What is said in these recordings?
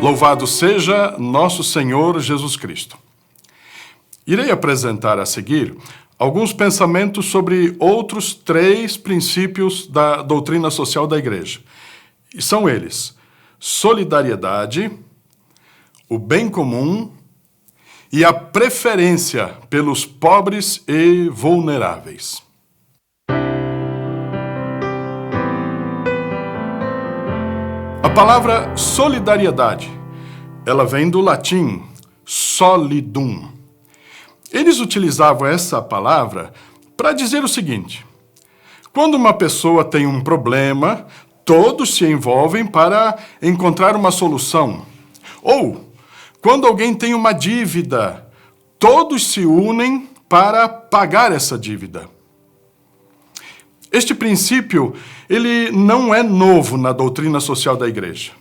Louvado seja nosso Senhor Jesus Cristo. Irei apresentar a seguir alguns pensamentos sobre outros 3 princípios da doutrina social da Igreja. E são eles: solidariedade, o bem comum e a preferência pelos pobres e vulneráveis. A palavra solidariedade, ela vem do latim solidum. Eles utilizavam essa palavra para dizer o seguinte: quando uma pessoa tem um problema, todos se envolvem para encontrar uma solução. Ou, quando alguém tem uma dívida, todos se unem para pagar essa dívida. Este princípio, ele não é novo na doutrina social da Igreja.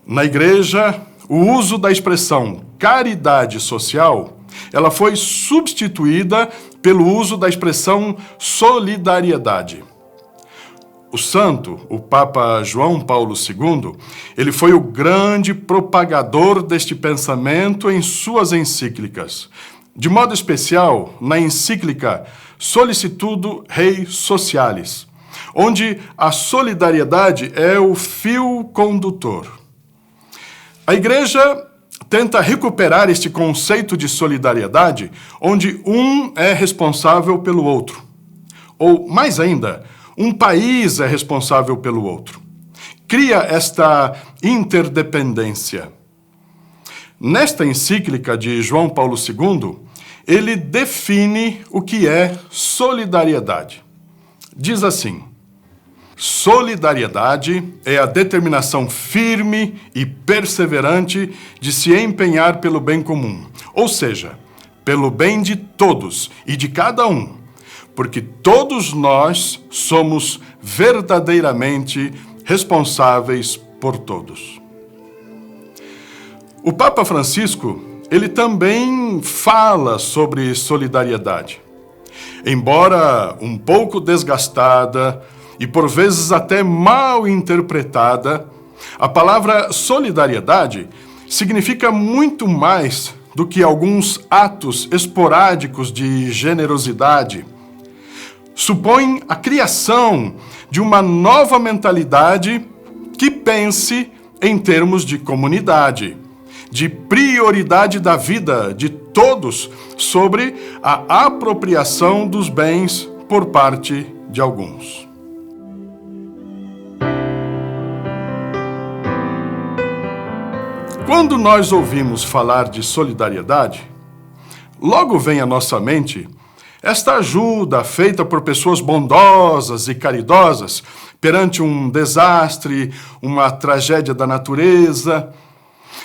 Na Igreja, o uso da expressão caridade social, ela foi substituída pelo uso da expressão solidariedade. O santo, o Papa João Paulo II, ele foi o grande propagador deste pensamento em suas encíclicas. De modo especial, na encíclica Solicitudo Rei Socialis, onde a solidariedade é o fio condutor. A Igreja tenta recuperar este conceito de solidariedade, onde um é responsável pelo outro. Ou, mais ainda, um país é responsável pelo outro. Cria esta interdependência. Nesta encíclica de João Paulo II, ele define o que é solidariedade. Diz assim: solidariedade é a determinação firme e perseverante de se empenhar pelo bem comum, ou seja, pelo bem de todos e de cada um, porque todos nós somos verdadeiramente responsáveis por todos. O Papa Francisco, ele também fala sobre solidariedade. Embora um pouco desgastada e por vezes até mal interpretada, a palavra solidariedade significa muito mais do que alguns atos esporádicos de generosidade. Supõe a criação de uma nova mentalidade que pense em termos de comunidade, de prioridade da vida de todos sobre a apropriação dos bens por parte de alguns. Quando nós ouvimos falar de solidariedade, logo vem à nossa mente esta ajuda feita por pessoas bondosas e caridosas perante um desastre, uma tragédia da natureza.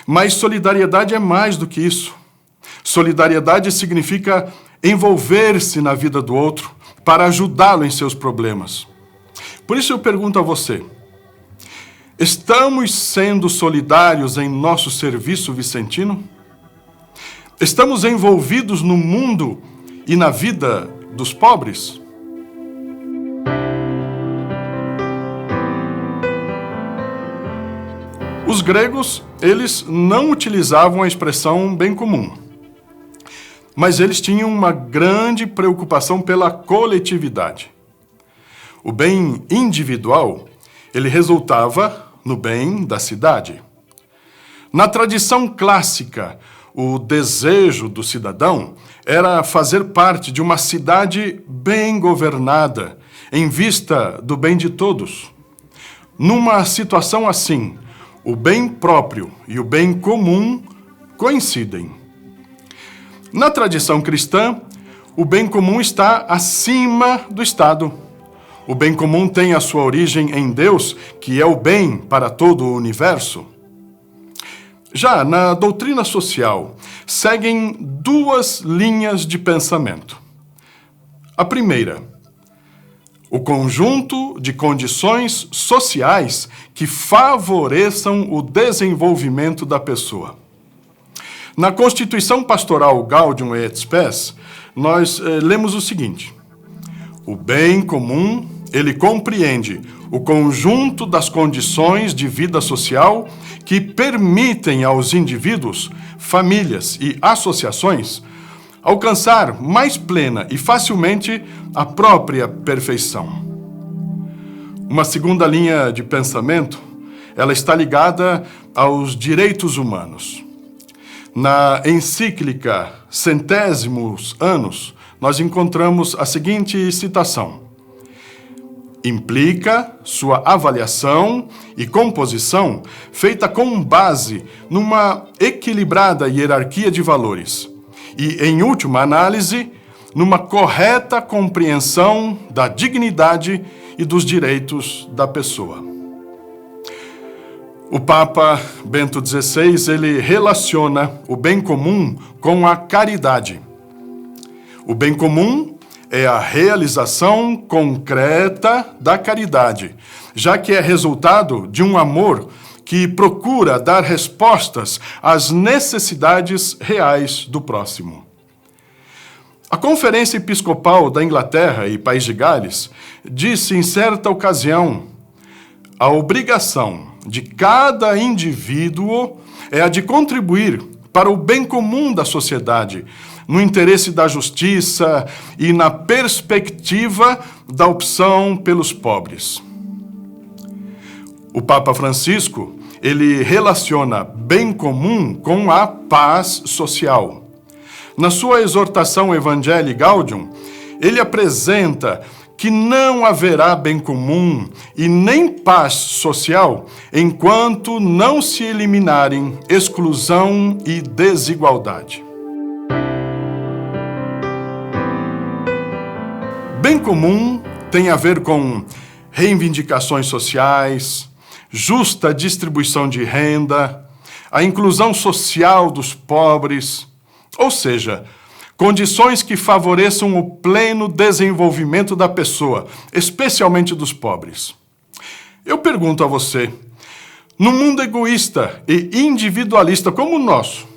Mas solidariedade é mais do que isso. Solidariedade significa envolver-se na vida do outro para ajudá-lo em seus problemas. Por isso eu pergunto a você: estamos sendo solidários em nosso serviço vicentino? Estamos envolvidos no mundo e na vida dos pobres? Os gregos, eles não utilizavam a expressão bem comum, mas eles tinham uma grande preocupação pela coletividade. O bem individual, ele resultava no bem da cidade. Na tradição clássica, o desejo do cidadão era fazer parte de uma cidade bem governada, em vista do bem de todos. Numa situação assim, o bem próprio e o bem comum coincidem. Na tradição cristã, o bem comum está acima do Estado. O bem comum tem a sua origem em Deus, que é o bem para todo o universo. Já na doutrina social, seguem 2 linhas de pensamento. A primeira: o conjunto de condições sociais que favoreçam o desenvolvimento da pessoa. Na Constituição Pastoral Gaudium et Spes, nós lemos o seguinte: o bem comum ele compreende o conjunto das condições de vida social que permitem aos indivíduos, famílias e associações alcançar mais plena e facilmente a própria perfeição. Uma segunda linha de pensamento, ela está ligada aos direitos humanos. Na encíclica Centésimos Annus, nós encontramos a seguinte citação: implica sua avaliação e composição feita com base numa equilibrada hierarquia de valores e, em última análise, numa correta compreensão da dignidade e dos direitos da pessoa. O Papa Bento XVI, ele relaciona o bem comum com a caridade. O bem comum é a realização concreta da caridade, já que é resultado de um amor que procura dar respostas às necessidades reais do próximo. A Conferência Episcopal da Inglaterra e País de Gales disse em certa ocasião: a obrigação de cada indivíduo é a de contribuir para o bem comum da sociedade, no interesse da justiça e na perspectiva da opção pelos pobres. O Papa Francisco, ele relaciona bem comum com a paz social. Na sua exortação Evangelii Gaudium, ele apresenta que não haverá bem comum e nem paz social enquanto não se eliminarem exclusão e desigualdade. Bem comum tem a ver com reivindicações sociais, justa distribuição de renda, a inclusão social dos pobres, ou seja, condições que favoreçam o pleno desenvolvimento da pessoa, especialmente dos pobres. Eu pergunto a você, num mundo egoísta e individualista como o nosso,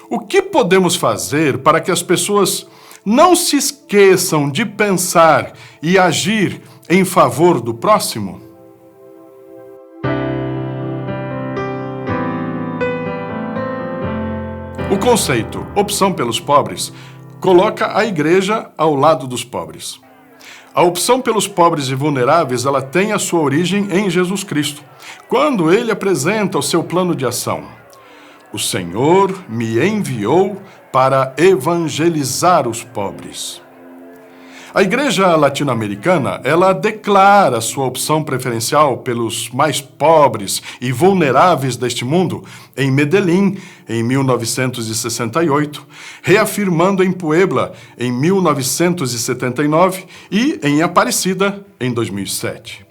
o que podemos fazer para que as pessoas não se esqueçam de pensar e agir em favor do próximo? O conceito opção pelos pobres coloca a igreja ao lado dos pobres. A opção pelos pobres e vulneráveis, ela tem a sua origem em Jesus Cristo, quando ele apresenta o seu plano de ação. O Senhor me enviou para evangelizar os pobres. A igreja latino-americana, ela declara sua opção preferencial pelos mais pobres e vulneráveis deste mundo em Medellín, em 1968, reafirmando em Puebla, em 1979 e em Aparecida, em 2007.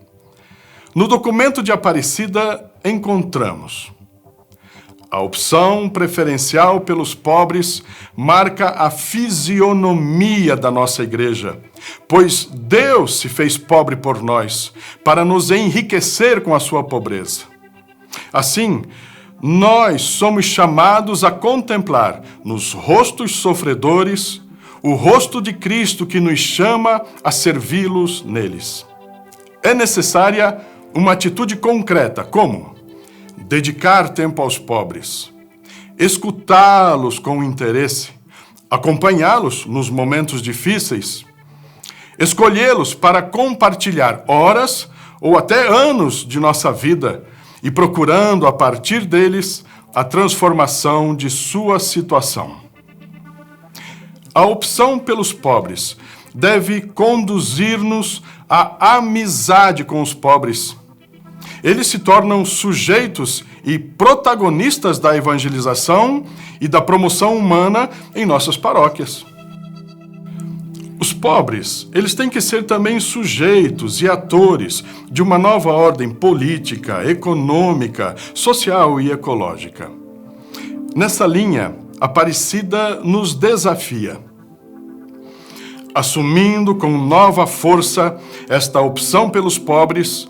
No documento de Aparecida, encontramos: a opção preferencial pelos pobres marca a fisionomia da nossa igreja, pois Deus se fez pobre por nós, para nos enriquecer com a sua pobreza. Assim, nós somos chamados a contemplar nos rostos sofredores o rosto de Cristo que nos chama a servi-los neles. É necessária uma atitude concreta, como dedicar tempo aos pobres, escutá-los com interesse, acompanhá-los nos momentos difíceis, escolhê-los para compartilhar horas ou até anos de nossa vida e procurando, a partir deles, a transformação de sua situação. A opção pelos pobres deve conduzir-nos à amizade com os pobres. Eles se tornam sujeitos e protagonistas da evangelização e da promoção humana em nossas paróquias. Os pobres, eles têm que ser também sujeitos e atores de uma nova ordem política, econômica, social e ecológica. Nessa linha, Aparecida nos desafia. Assumindo com nova força esta opção pelos pobres,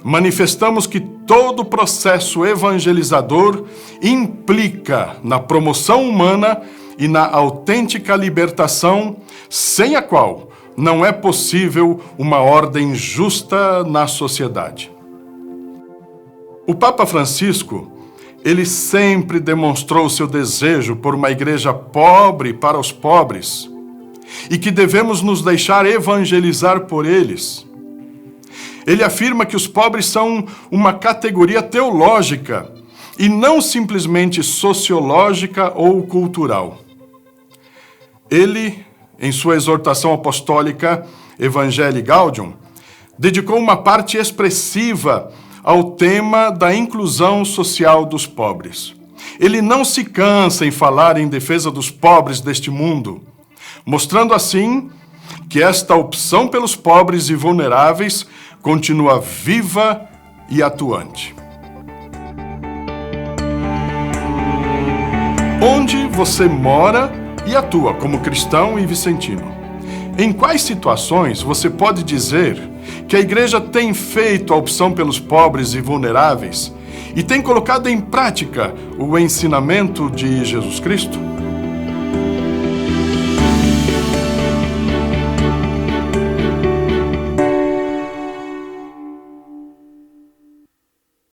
manifestamos que todo o processo evangelizador implica na promoção humana e na autêntica libertação, sem a qual não é possível uma ordem justa na sociedade. O Papa Francisco, ele sempre demonstrou seu desejo por uma igreja pobre para os pobres e que devemos nos deixar evangelizar por eles. Ele afirma que os pobres são uma categoria teológica e não simplesmente sociológica ou cultural. Ele, em sua exortação apostólica Evangelii Gaudium, dedicou uma parte expressiva ao tema da inclusão social dos pobres. Ele não se cansa em falar em defesa dos pobres deste mundo, mostrando assim que esta opção pelos pobres e vulneráveis continua viva e atuante. Onde você mora e atua como cristão e vicentino? Em quais situações você pode dizer que a igreja tem feito a opção pelos pobres e vulneráveis e tem colocado em prática o ensinamento de Jesus Cristo?